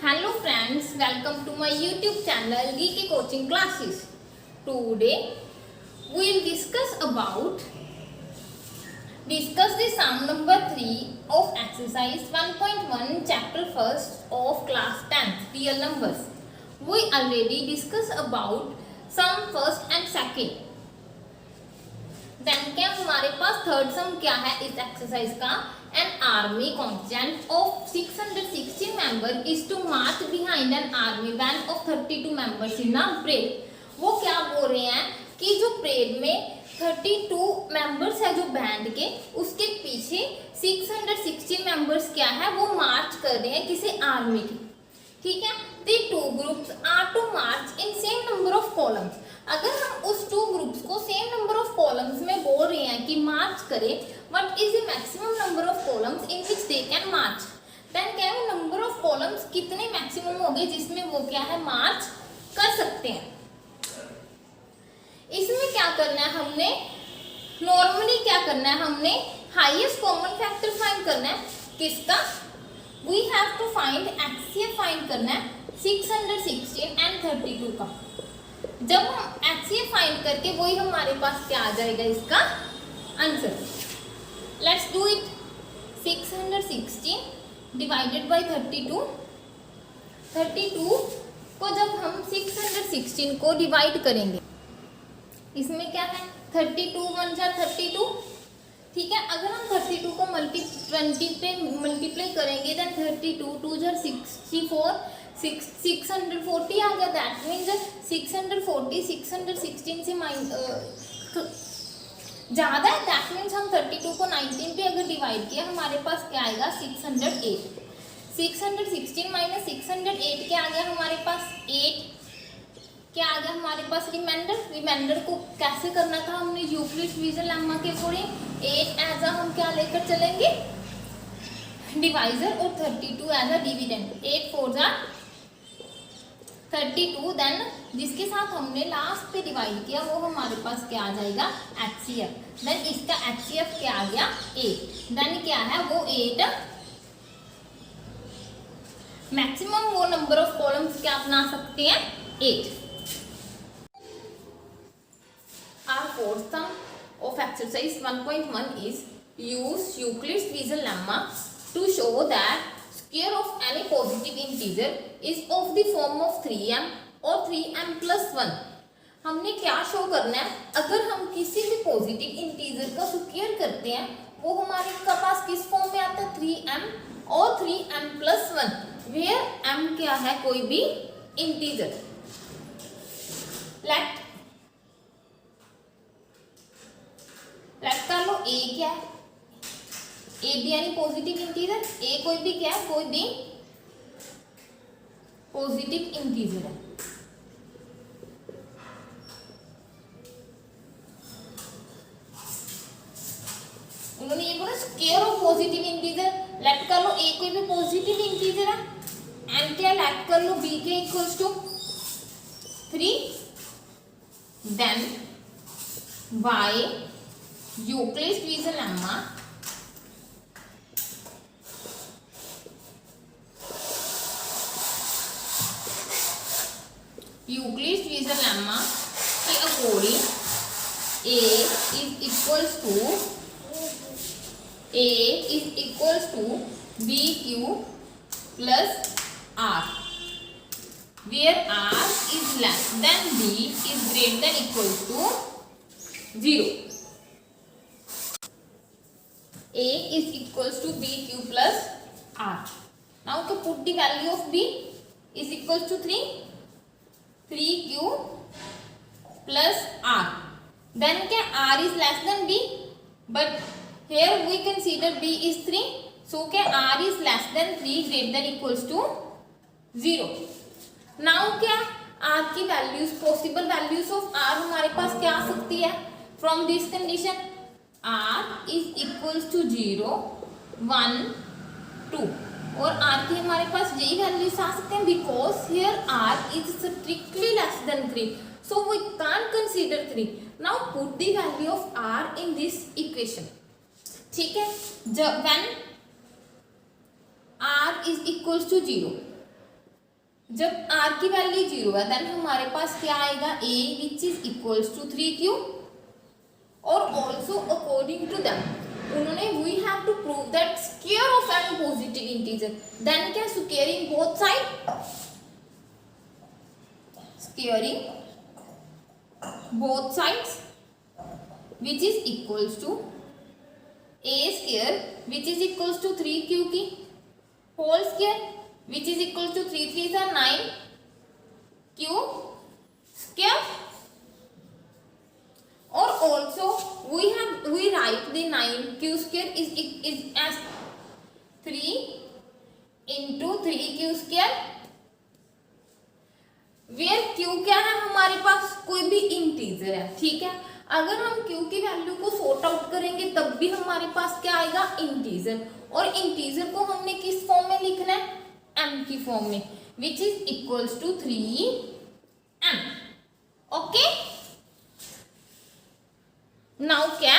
Hello friends, welcome to my YouTube channel Geeky Coaching Classes. Today we will discuss the sum number 3 of exercise 1.1 chapter 1st of class 10th real numbers. We already discussed about sum first and second. Then क्या हमारे पास third सम क्या है इस exercise का? An army contingent of 660 members is to march behind an army band of 32 members in a parade. वो क्या बोल रहे हैं कि जो परेड में 32 मेंबर्स है जो बैंड के, उसके पीछे 660 मेंबर्स क्या है वो मार्च कर रहे हैं किसी आर्मी की. ठीक है. The two groups are to march in same number of columns. अगर हम उस टू ग्रुप्स को सेम नंबर ऑफ कॉलम्स में बोल रहे हैं कि मार्च करें, what is the maximum number of columns in which they can march, then क्या है नंबर ऑफ कॉलम्स कितने मैक्सिमम हो गए जिसमें वो क्या है मार्च कर सकते हैं. इसमें क्या करना है हमने, नॉर्मली क्या करना है हमने हाईएस्ट कॉमन फैक्टर फाइंड करना है. किसका? We have to find HCF find करना है 616 एंड 32 का. जब हम एक्ससीएफ फाइंड करके वही हमारे पास क्या आ जाएगा इसका answer. Let's do it. 616 divided by 32. 32 को जब हम 616 को डिवाइड करेंगे, इसमें क्या है 32 1 जा 32. ठीक है. अगर हम 32 को 20 पे मल्टीप्लाई करेंगे देन 32 2 जा 64 640 आ गया. दैट मीन्स 640 616 से ज़्यादा है. दैट मीन्स हम 32 को 19 पे अगर डिवाइड किया हमारे पास क्या आएगा 608. 616 माइनस 608 क्या आ गया हमारे पास 8. क्या आ गया हमारे पास रिमाइंडर को कैसे करना था हमने यूक्लिड डिवीजन लेम्मा के अकॉर्डिंग 8 एज अ हम क्या लेकर चलेंगे डिवाइजर और 32 एज अ डिविडेंड. 8 4 जा 32. देन जिसके साथ हमने लास्ट पे डिवाइड किया वो हमारे पास क्या आ जाएगा एचसीएफ. देन इसका एचसीएफ क्या आ गया 8. देन क्या है वो 8. मैक्सिमम वो नंबर ऑफ कॉलम्स क्या बना सकते हैं 8. Our fourth sum of exercise 1.1 is use Euclid's division lemma to show that square of any positive integer is of the form of 3m or 3m plus 1. हमने क्या show करना है, अगर हम किसी भी पॉजिटिव इंटीजर का स्क्वायर करते हैं वो हमारे पास किस फॉर्म में आता है 3m और 3m plus 1, वेयर m क्या है कोई भी इंटीजर. लेट कर लो a क्या है, ए बी यानी पॉजिटिव इंटीजर. ए कोई भी क्या है, कोई भी पॉजिटिव इंटीजर है. उन्होंने ये बोला square of positive integer. Let कर लो ए कोई भी पॉजिटिव इंटीजर है एंड क्या लेट कर लो बी के equals to 3. Then by Euclid's division lemma Euclid's division lemma के according a is equals to bq plus r, where r is less than b is greater than equals to 0. a is equals to bq plus r. Now to put the value of b is equals to 3q plus r. Then क्या r is less than b, but here we consider b is 3, so क्या r is less than 3 greater than equals to 0. Now क्या r की values possible values of r हमारे पास क्या आ सकती है from this condition. r is equals to 0 1 2 और r की हमारे पास यही वैल्यूज आ सकते हैं because here r is strictly less than 3, so we can't consider 3. Now put the value of r in this equation. ठीक है. जब when r is equals to 0 जब r की वैल्यू 0 है देन हमारे पास क्या आएगा a which is equals to 3q और ऑल्सो अकॉर्डिंग टू दैम उन्होंने we have to prove that square of any positive integer then क्या squaring both side squaring both sides which is equals to a square which is equals to 3q की whole square which is equals to 3 3s are 9 q square or also we write the 9q square is as 3 into 3q square where q क्या है हमारे पास कोई भी integer है ठीक है अगर हम q की वैल्यू को सॉर्ट आउट करेंगे तब भी हमारे पास क्या आएगा इंटीजर और इंटीजर को हमने किस फॉर्म में लिखना है m की फॉर्म में which is equals to 3m okay now क्या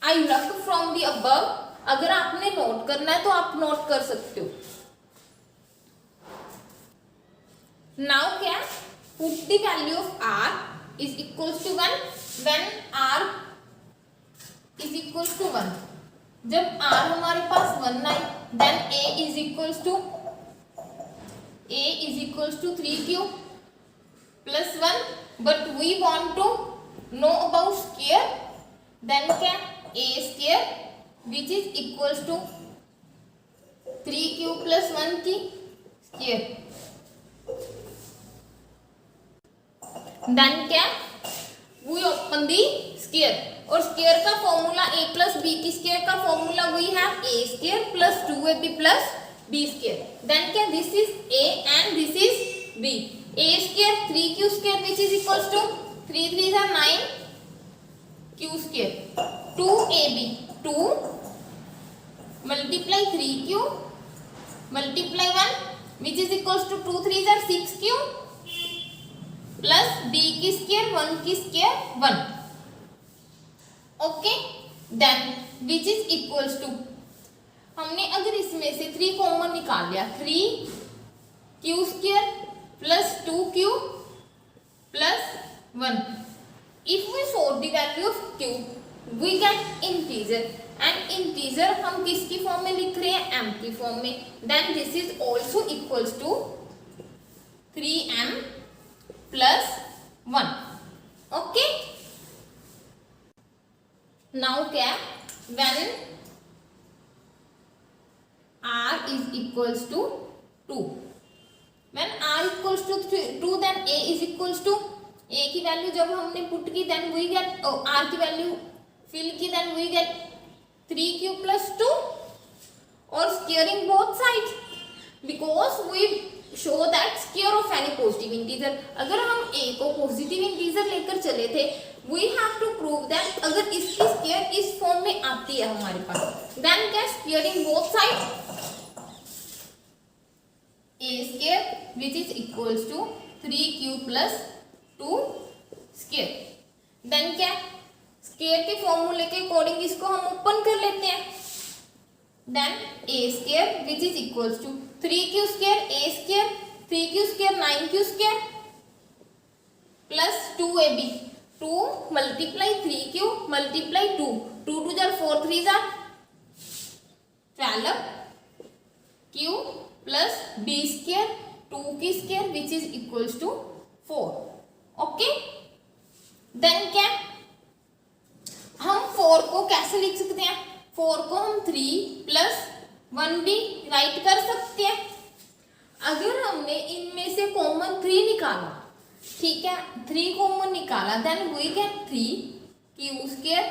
आई रख फ्रॉम द अबव अगर आपने नोट करना है तो आप नोट कर सकते हो now क्या put the value of r is equals to 1 when r is equals to 1 जब r हमारे पास 1 आए then a is equals to 3q plus 1 but we want to know about square then क्या a square which is equals to 3q plus 1 की square then क्या we open the square और square का formula a plus B की square का formula we have a square plus 2ab plus b square then क्या this is a and this is b a square 3q square which is equals to 3 3s are 9 q square 2ab 2 multiply 3q multiply 1 which is equals to 2 3s are 6q plus b की square 1 की square 1 okay then which is equals to हमने अगर इसमें से 3 common निकाल लिया 3q square plus 2q plus 1 if we solve the value of q we get integer and integer हम किसकी फॉर्म में लिख रहे हैं m की फॉर्म में then this is also equals to 3m plus 1 okay now क्या when r is equals to 2 when r equals to 2 then a is equals to a की वैल्यू जब हमने पुट की then we get r की value fill की then we get 3q plus 2 और squaring both sides because we show that square of any positive integer अगर हम a को पॉजिटिव इंटीजर लेकर चले थे we have to prove that अगर इसकी स्क्वायर इस फॉर्म में आती है हमारे पास then क्या squaring both sides a square which is equals to 3q plus 2 square then क्या स्क्वायर के फॉर्मूले के अकॉर्डिंग इसको हम ओपन कर लेते हैं then a square which is equals to 3q square a square 3q square 9q square plus 2ab 2 multiply 3q multiply 2 2 2 jar 4 3s are 12 q plus b square 2 की square which is equals to 4 okay then क्या हम 4 को कैसे लिख सकते हैं 4 को हम 3 प्लस 1 भी राइट कर सकते हैं अगर हमने इनमें से कॉमन 3 निकाला ठीक है 3 कॉमन निकाला then we get 3q square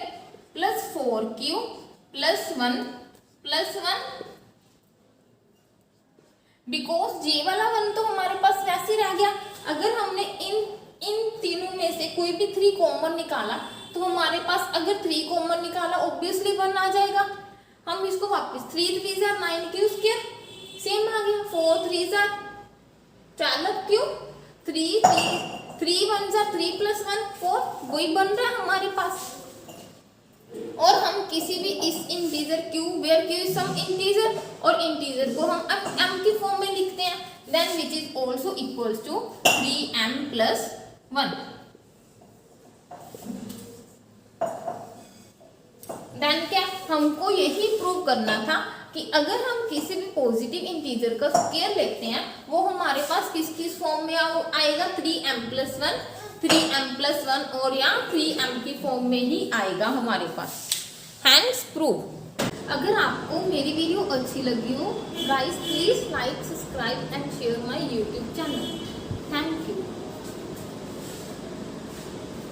plus 4q plus 1 plus 1 बिकॉज जे वाला 1 तो हमारे पास वैसे ही रह गया अगर हमने इन तीनों में से कोई भी 3 कॉमन निकाला तो हमारे पास अगर 3 कॉमन निकाला ऑब्वियसली 1 आ जाएगा हम इसको वापस 3 3s are 9q square same आ गया 4 3s are 12q 3 1s are 3 plus 1 4 वही बन रहा है हमारे पास और हम किसी भी इस integer q where q is some integer और इंटीजर को हम m की फॉर्म में लिखते हैं then then which is also equals to 3m plus 1। देन क्या हमको यही प्रूव करना था कि अगर हम किसी भी पॉजिटिव इंटीजर का स्क्वायर लेते हैं वो हमारे पास किस फॉर्म में आएगा, 3m+1, 3m+1 और या 3m की फॉर्म में ही आएगा हमारे पास। Hence prove. अगर आपको मेरी वीडियो अच्छी लगी हो guys please like, subscribe and share my YouTube channel. Thank you.